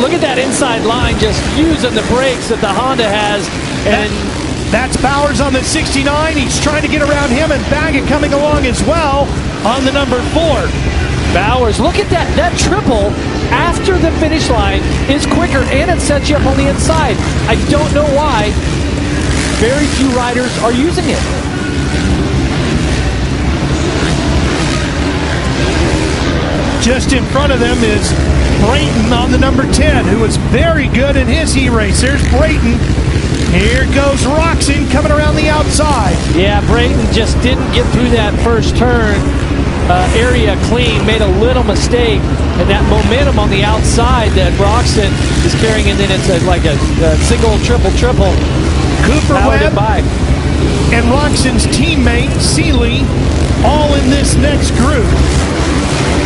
Look at that inside line, just using the brakes that the Honda has. And that's Bowers on the 69. He's trying to get around him, and Baggett coming along as well on the number 4. Bowers, look at that. That triple after the finish line is quicker, and it sets you up on the inside. I don't know why very few riders are using it. Just in front of them is Brayton on the number 10, who was very good in his heat race. There's Brayton. Here goes Roxon coming around the outside. Yeah, Brayton just didn't get through that first turn area clean, made a little mistake, and that momentum on the outside that Roxon is carrying, and then it's like a single, triple. Cooper Webb and Roxon's teammate, Seeley, all in this next group.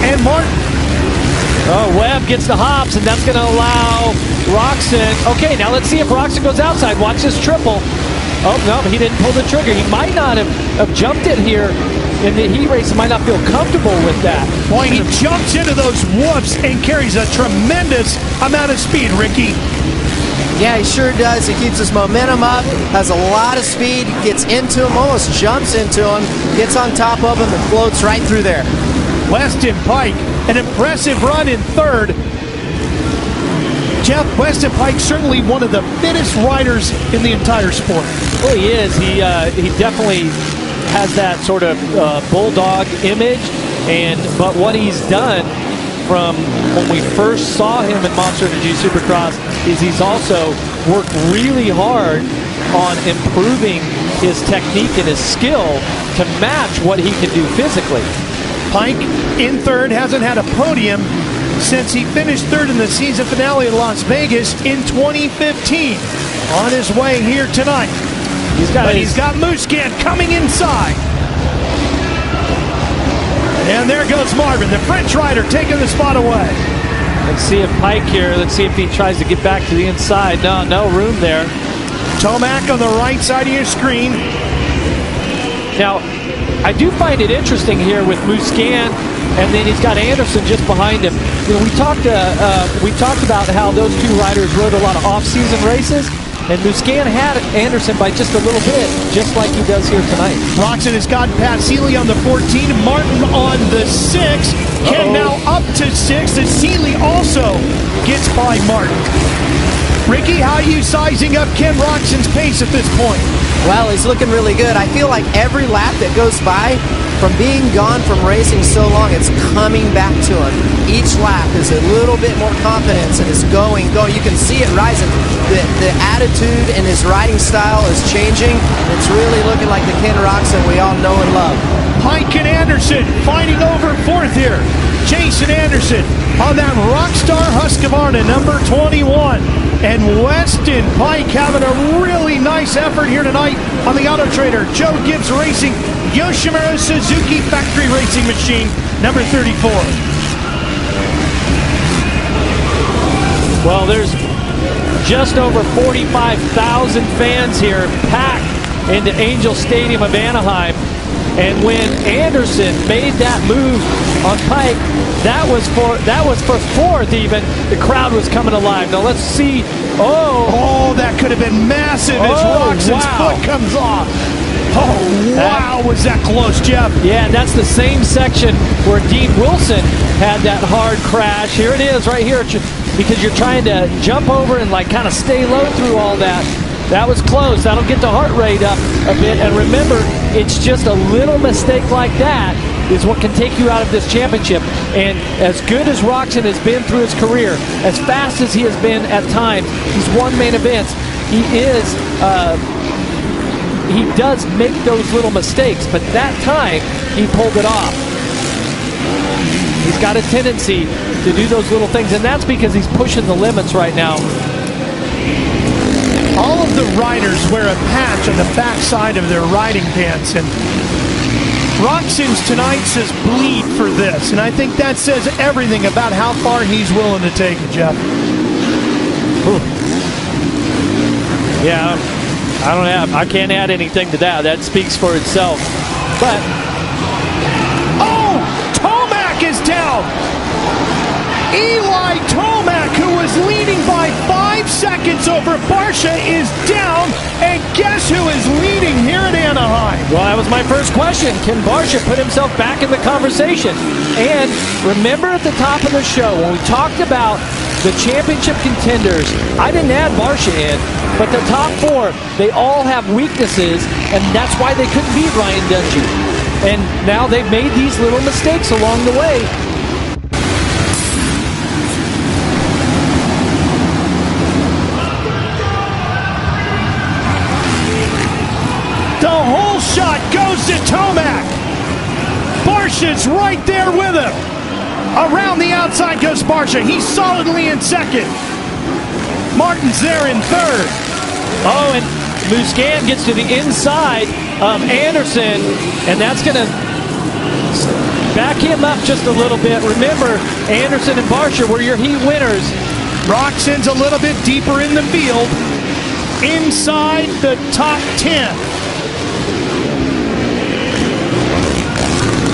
And Martin. Oh, Webb gets the hops, and that's going to allow Roxon. Okay, now let's see if Roxon goes outside. Watch this triple. Oh, no, he didn't pull the trigger. He might not have jumped it here in the heat race. He might not feel comfortable with that. Boy, he jumps into those whoops and carries a tremendous amount of speed, Ricky. Yeah, he sure does. He keeps his momentum up, has a lot of speed, gets into him, almost jumps into him, gets on top of him, and floats right through there. Weston Pike, an impressive run in third. Jeff, Weston Pike certainly one of the fittest riders in the entire sport. Well, he is. He definitely has that sort of bulldog image, but what he's done from when we first saw him in Monster Energy Supercross is he's also worked really hard on improving his technique and his skill to match what he can do physically. Pike in third, hasn't had a podium since he finished third in the season finale in Las Vegas in 2015. On his way here tonight. He's got Musquin coming inside. And there goes Marvin, the French rider, taking the spot away. Let's see if Pike here, let's see if he tries to get back to the inside. No room there. Tomac on the right side of your screen. Now, I do find it interesting here with Musquin, and then he's got Anderson just behind him. You know, we talked about how those two riders rode a lot of off-season races, and Musquin had Anderson by just a little bit, just like he does here tonight. Roxon has got Pat Seeley on the 14, Martin on the 6. Ken now up to 6, and Seeley also gets by Martin. Ricky, how are you sizing up Ken Roxon's pace at this point? Well, he's looking really good. I feel like every lap that goes by, from being gone from racing so long, it's coming back to him. Each lap is a little bit more confidence and is going. You can see it rising. The attitude and his riding style is changing. It's really looking like the Ken Roxon we all know and love. Pike and Anderson fighting over fourth here. Jason Anderson on that Rockstar Husqvarna number 21. And Weston Pike having a really nice effort here tonight on the Auto Trader. Joe Gibbs Racing, Yoshimura Suzuki Factory Racing Machine, number 34. Well, there's just over 45,000 fans here packed into Angel Stadium of Anaheim. And when Anderson made that move on Pike, that was for fourth even. The crowd was coming alive. Now let's see. Oh, that could have been massive as Roxon's foot comes off. Oh, wow, was that close, Jeff? Yeah, that's the same section where Dean Wilson had that hard crash. Here it is right here, because you're trying to jump over and like kind of stay low through all that. That was close. That'll get the heart rate up a bit. And remember, it's just a little mistake like that is what can take you out of this championship. And as good as Roxon has been through his career, as fast as he has been at times, he's won main events. He does make those little mistakes, but that time he pulled it off. He's got a tendency to do those little things, and that's because he's pushing the limits right now. All of the riders wear a patch on the backside of their riding pants, and Roxon's tonight says bleed for this, and I think that says everything about how far he's willing to take it, Jeff. Yeah, I can't add anything to that. That speaks for itself. But Tomac is down. Eli Tomac, who was over. Barsha is down, and guess who is leading here at Anaheim? Well, that was my first question. Can Barsha put himself back in the conversation? And remember at the top of the show when we talked about the championship contenders, I didn't add Barsha in, but the top four, they all have weaknesses, and that's why they couldn't beat Ryan Dungey. And now they've made these little mistakes along the way. The whole shot goes to Tomac. Barsha's right there with him. Around the outside goes Barsha. He's solidly in second. Martin's there in third. Oh, and Muscan gets to the inside of Anderson, and that's going to back him up just a little bit. Remember, Anderson and Barsha were your heat winners. Roczen's a little bit deeper in the field, inside the top 10.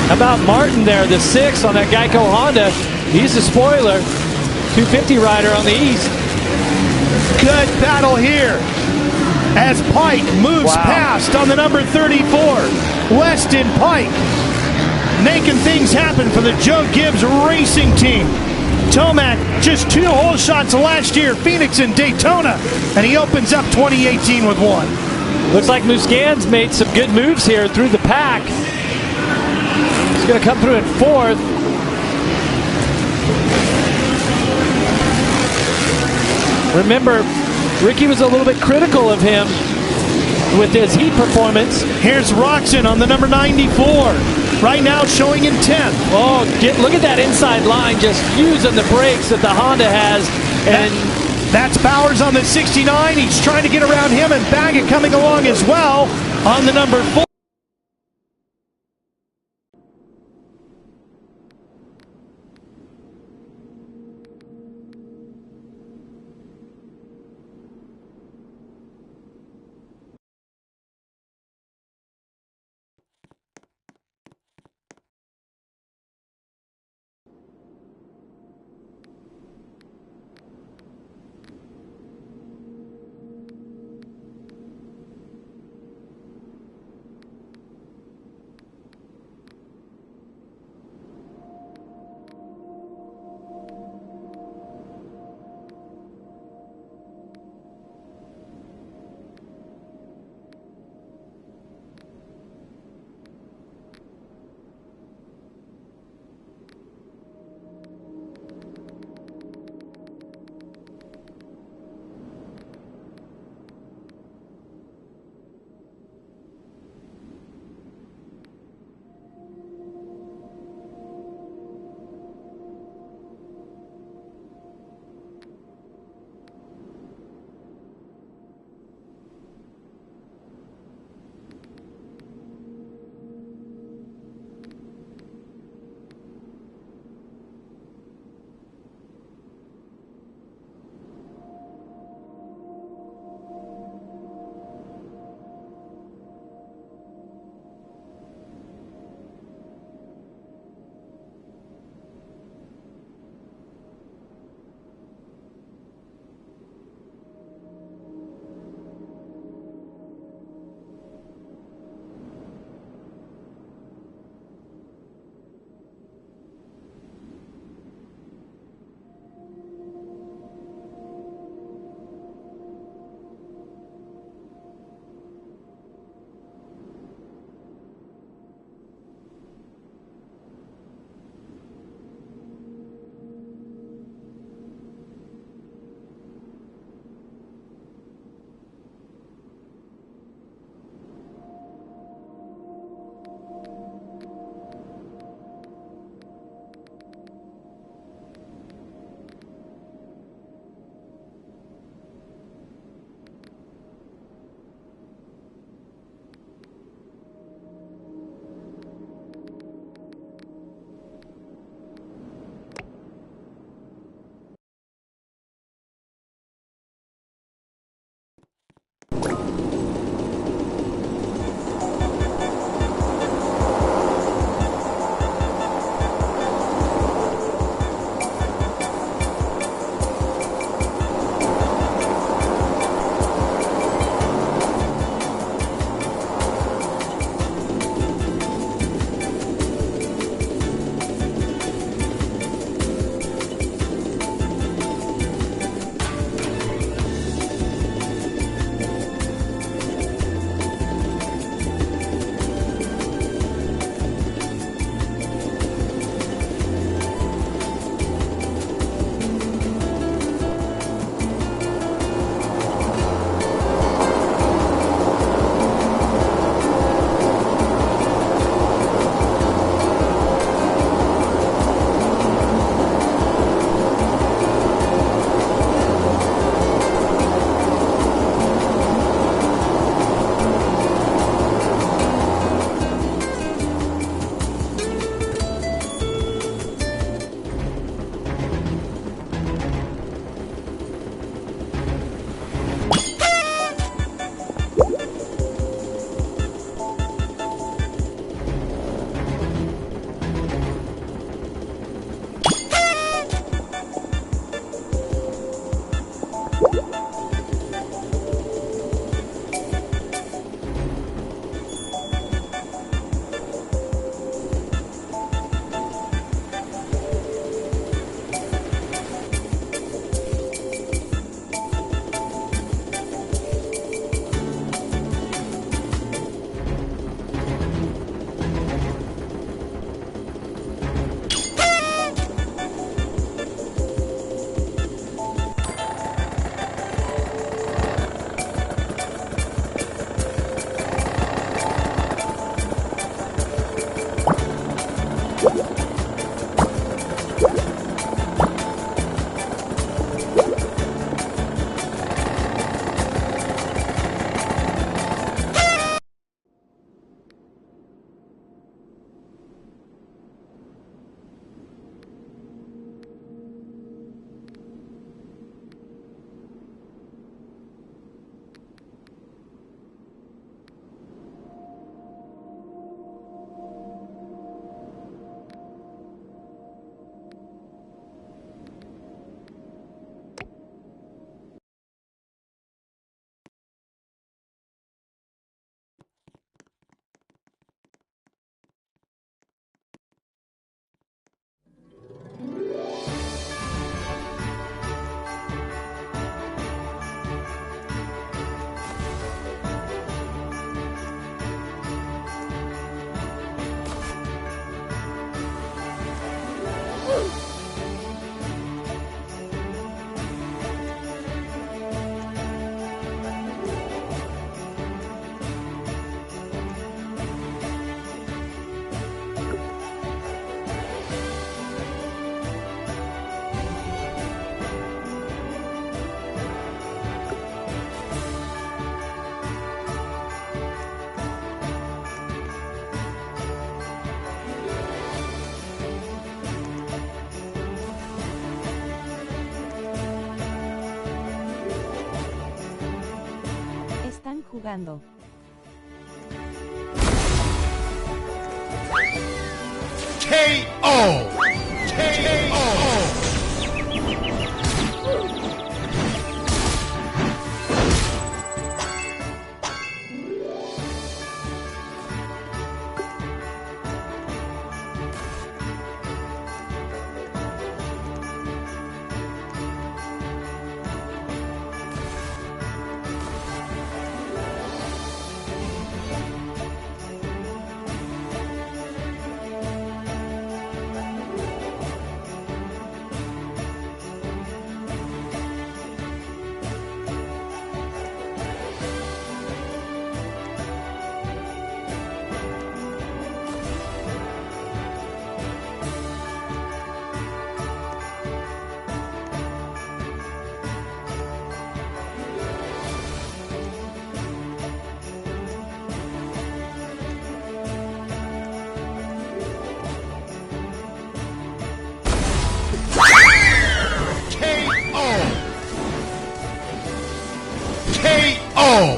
How about Martin there, the 6 on that Geico Honda? He's a spoiler. 250 rider on the East. Good battle here as Pike moves past on the number 34. Weston Pike making things happen for the Joe Gibbs Racing Team. Tomac just 2 hole shots last year, Phoenix and Daytona, and he opens up 2018 with 1. Looks like Muscan's made some good moves here through the pack. He's going to come through in 4th. Remember, Ricky was a little bit critical of him with his heat performance. Here's Roczen on the number 94. Right now showing in 10th. Oh, look at that inside line, just using the brakes that the Honda has. And that's Bowers on the 69. He's trying to get around him, and Baggett coming along as well on the number 4. Están jugando. KO! KO! KO!